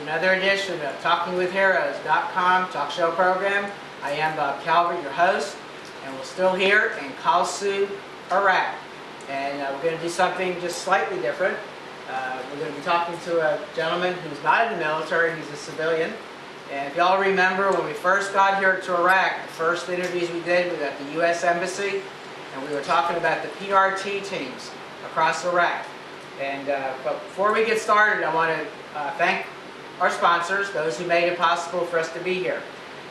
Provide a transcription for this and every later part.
another edition of TalkingWithHeroes.com talk show program. I am Bob Calvert, your host, and we're still here in Kalsu, Iraq. And we're going to do something just slightly different. We're going to be talking to a gentleman who's not in the military, he's a civilian. And if y'all remember, when we first got here to Iraq, the first interviews we did was at the U.S. Embassy, and we were talking about the PRT teams across Iraq. And but before we get started, I want to thank our sponsors, those who made it possible for us to be here.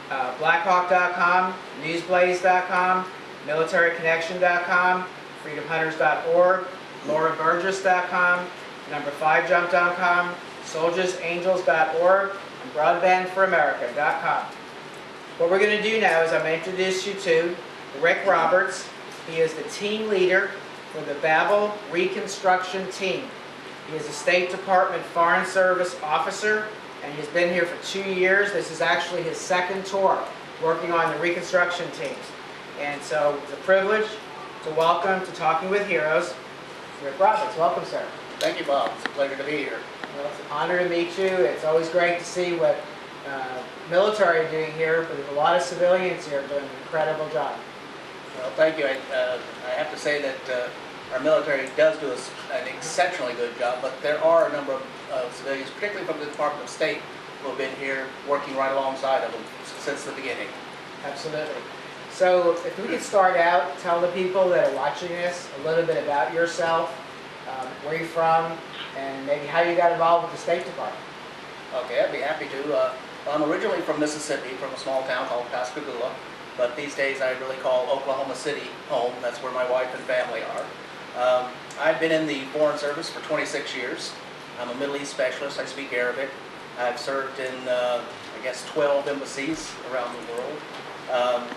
Blackhawk.com, Newsblaze.com, MilitaryConnection.com, FreedomHunters.org, LauraBurgess.com, Number5Jump.com, SoldiersAngels.org, and BroadbandForAmerica.com. What we're going to do now is I'm going to introduce you to Rick Roberts. He is the team leader for the Babil Reconstruction Team. He is a State Department Foreign Service officer, and he's been here for 2 years. This is actually his second tour working on the reconstruction teams. And so it's a privilege to welcome to Talking with Heroes, Rick Roberts. Welcome, sir. Thank you, Bob. It's a pleasure to be here. Well, it's an honor to meet you. It's always great to see what military are doing here, but there's a lot of civilians here doing an incredible job. Well, thank you. I have to say that our military does do an exceptionally good job, but there are a number of civilians, particularly from the Department of State, who have been here working right alongside of them since the beginning. Absolutely. So if we could start out, tell the people that are watching this a little bit about yourself, where you're from, and maybe how you got involved with the State Department. Okay, I'd be happy to. I'm originally from Mississippi, from a small town called Pascagoula, but these days I really call Oklahoma City home. That's where my wife and family are. I've been in the Foreign Service for 26 years. I'm a Middle East specialist. I speak Arabic. I've served in, I guess, 12 embassies around the world.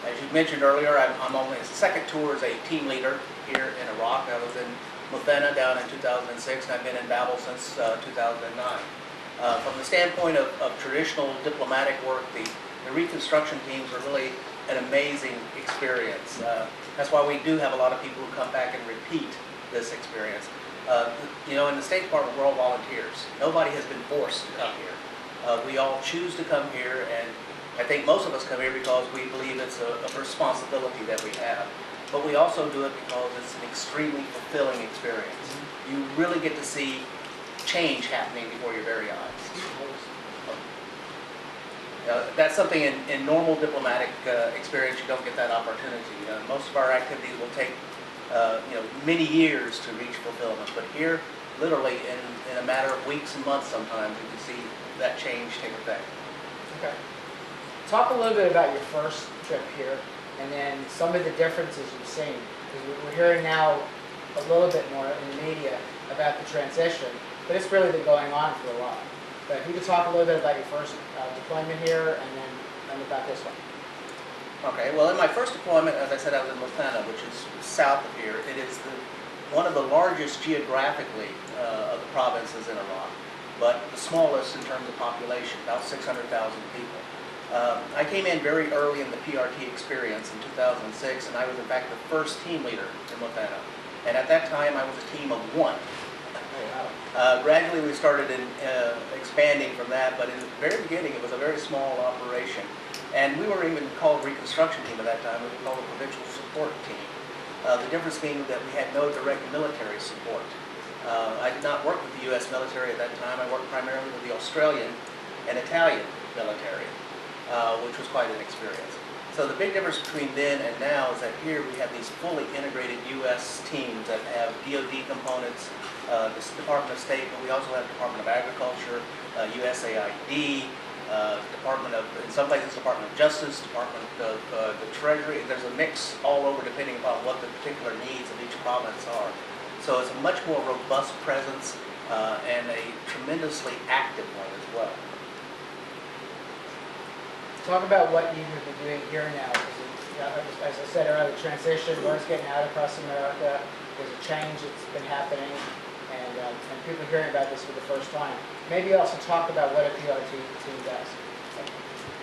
As you mentioned earlier, I'm only the second tour as a team leader here in Iraq. I was in Muthanna down in 2006, and I've been in Babil since 2009. From the standpoint of traditional diplomatic work, the reconstruction teams are really an amazing experience. That's why we do have a lot of people who come back and repeat this experience. You know, in the State Department, we're all volunteers. Nobody has been forced to come here. We all choose to come here, and I think most of us come here because we believe it's a responsibility that we have. But we also do it because it's an extremely fulfilling experience. You really get to see change happening before your very eyes. That's something in normal diplomatic experience, you don't get that opportunity. Most of our activities will take many years to reach fulfillment, but here, literally in a matter of weeks and months sometimes, you can see that change take effect. Okay. Talk a little bit about your first trip here, and then some of the differences you've seen. Because we're hearing now a little bit more in the media about the transition, but it's really been going on for a while. But if you could talk a little bit about your first deployment here, and then about this one. Okay, well, in my first deployment, as I said, I was in Muthanna, which is south of here. It is one of the largest geographically of the provinces in Iraq, but the smallest in terms of population, about 600,000 people. I came in very early in the PRT experience in 2006, and I was in fact the first team leader in Muthanna. And at that time, I was a team of one. Gradually, we started expanding from that, but in the very beginning, it was a very small operation. And we were even called Reconstruction Team at that time. We were called a Provincial Support Team. The difference being that we had no direct military support. I did not work with the U.S. military at that time. I worked primarily with the Australian and Italian military, which was quite an experience. So the big difference between then and now is that here we have these fully integrated U.S. teams that have DoD components, the Department of State, but we also have Department of Agriculture, USAID, Department of, in some places, Department of Justice, Department of the Treasury. There's a mix all over depending upon what the particular needs of each province are. So it's a much more robust presence and a tremendously active one as well. Talk about what you have been doing here now. As I said earlier, the transition, word's getting out across America. There's a change that's been happening, and people are hearing about this for the first time. Maybe also talk about what a PRT team does.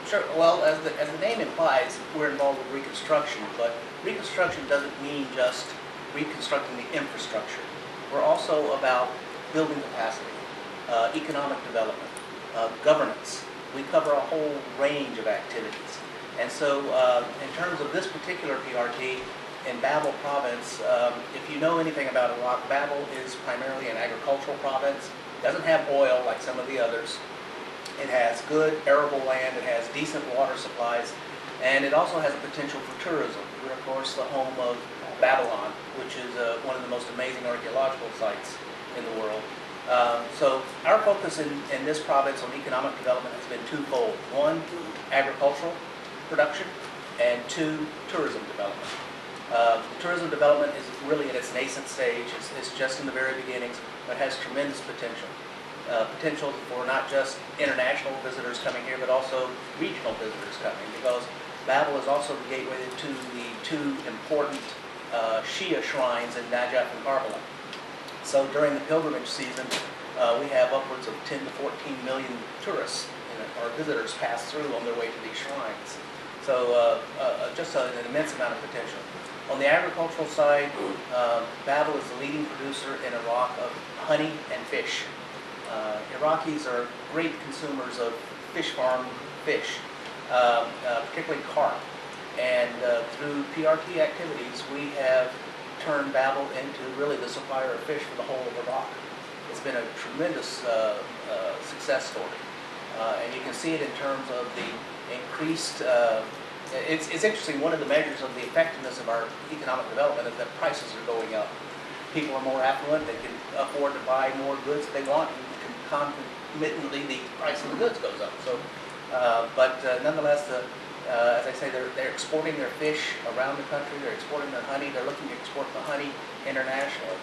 Sure. Well, as the name implies, we're involved with reconstruction, but reconstruction doesn't mean just reconstructing the infrastructure. We're also about building capacity, economic development, governance. We cover a whole range of activities. And so in terms of this particular PRT in Babil province, if you know anything about Iraq, Babil is primarily an agricultural province. It doesn't have oil like some of the others. It has good arable land, it has decent water supplies, and it also has a potential for tourism. We're of course the home of Babylon, which is one of the most amazing archaeological sites in the world. So our focus in this province on economic development has been twofold. One, agricultural production, and two, tourism development. The tourism development is really at its nascent stage. It's just in the very beginnings, but has tremendous potential. Potential for not just international visitors coming here, but also regional visitors coming, because Babil is also the gateway to the two important Shia shrines in Najaf and Karbala. So during the pilgrimage season, we have upwards of 10 to 14 million tourists or visitors pass through on their way to these shrines. So just an immense amount of potential. On the agricultural side, Babil is the leading producer in Iraq of honey and fish. Iraqis are great consumers of fish farm fish, particularly carp. And through PRT activities, we have turned Babil into really the supplier of fish for the whole of Iraq. It's been a tremendous success story. And you can see it in terms of the increased, it's interesting, one of the measures of the effectiveness of our economic development is that prices are going up. People are more affluent, they can afford to buy more goods they want, and concomitantly the price of the goods goes up. So, but nonetheless, as I say, they're exporting their fish around the country, they're exporting their honey, they're looking to export the honey internationally.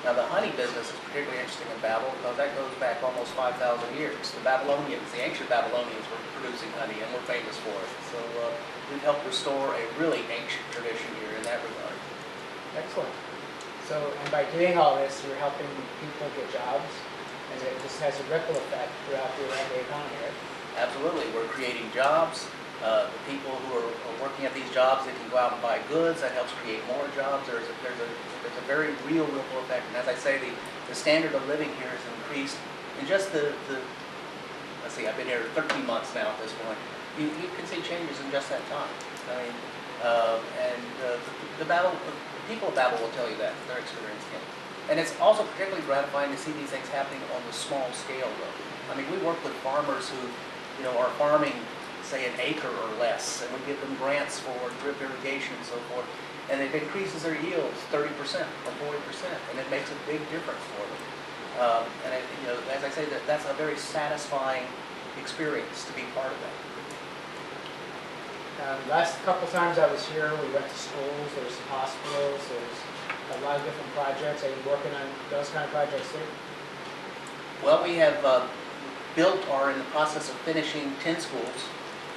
Now the honey business is particularly interesting in Babil because that goes back almost 5,000 years. The Babylonians, the ancient Babylonians were producing honey and we're famous for it. So we've helped restore a really ancient tradition here in that regard. Excellent. So, and by doing all this, you're helping people get jobs, and this has a ripple effect throughout the Iraqi economy, right? Absolutely. We're creating jobs. The people who are working at these jobs, they can go out and buy goods. That helps create more jobs. There's a very real ripple effect. And as I say, the standard of living here has increased in just let's see, I've been here 13 months now at this point. You can see changes in just that time. I mean, the people of Babil will tell you that, they're experiencing it. And it's also particularly gratifying to see these things happening on the small scale, though. I mean, we work with farmers who, are farming, say, an acre or less, and we give them grants for drip irrigation and so forth, and it increases their yields 30% or 40%, and it makes a big difference for them. And as I say, that's a very satisfying experience to be part of that. Last couple times I was here, we went to schools, there's some hospitals, there's a lot of different projects. Are you working on those kind of projects too? Well, we have built or in the process of finishing 10 schools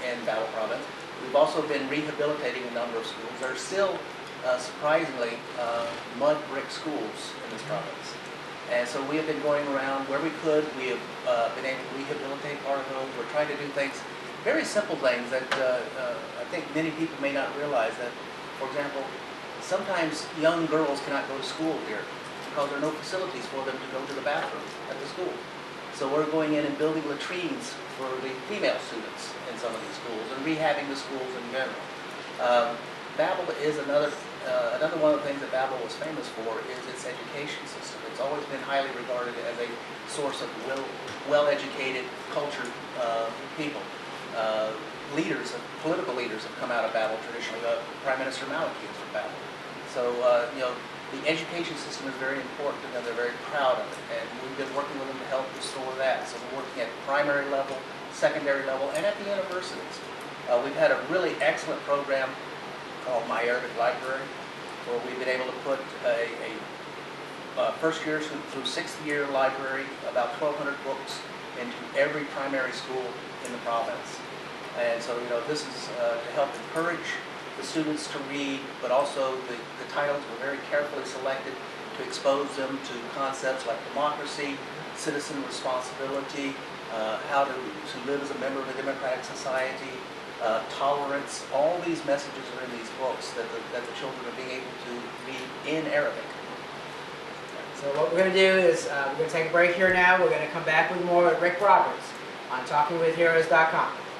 in Babil province. We've also been rehabilitating a number of schools. There are still, surprisingly, mud brick schools in this province. And so we have been going around where we could. We have been able to rehabilitate part of those. We're trying to do things, very simple things that I think many people may not realize that, for example, sometimes young girls cannot go to school here because there are no facilities for them to go to the bathroom at the school. So we're going in and building latrines for the female students in some of these schools and rehabbing the schools in general. Babil is another one of the things that Babil was famous for is its education system. It's always been highly regarded as a source of well-educated, cultured people. Political leaders have come out of Babil traditionally. Prime Minister Maliki is from Babil. So, the education system is very important to them. They're very proud of it, and we've been working with them to help restore that. So we're working at primary level, secondary level, and at the universities. We've had a really excellent program called My Arabic Library, where we've been able to put a first year through sixth year library, about 1,200 books into every primary school in the province. And so, this is to help encourage the students to read, but also the titles were very carefully selected to expose them to concepts like democracy, citizen responsibility, how to live as a member of a democratic society, tolerance. All these messages are in these books that the children are being able to read in Arabic. So what we're going to do is we're going to take a break here now. We're going to come back with more with Rick Roberts. on TalkingWithHeroes.com.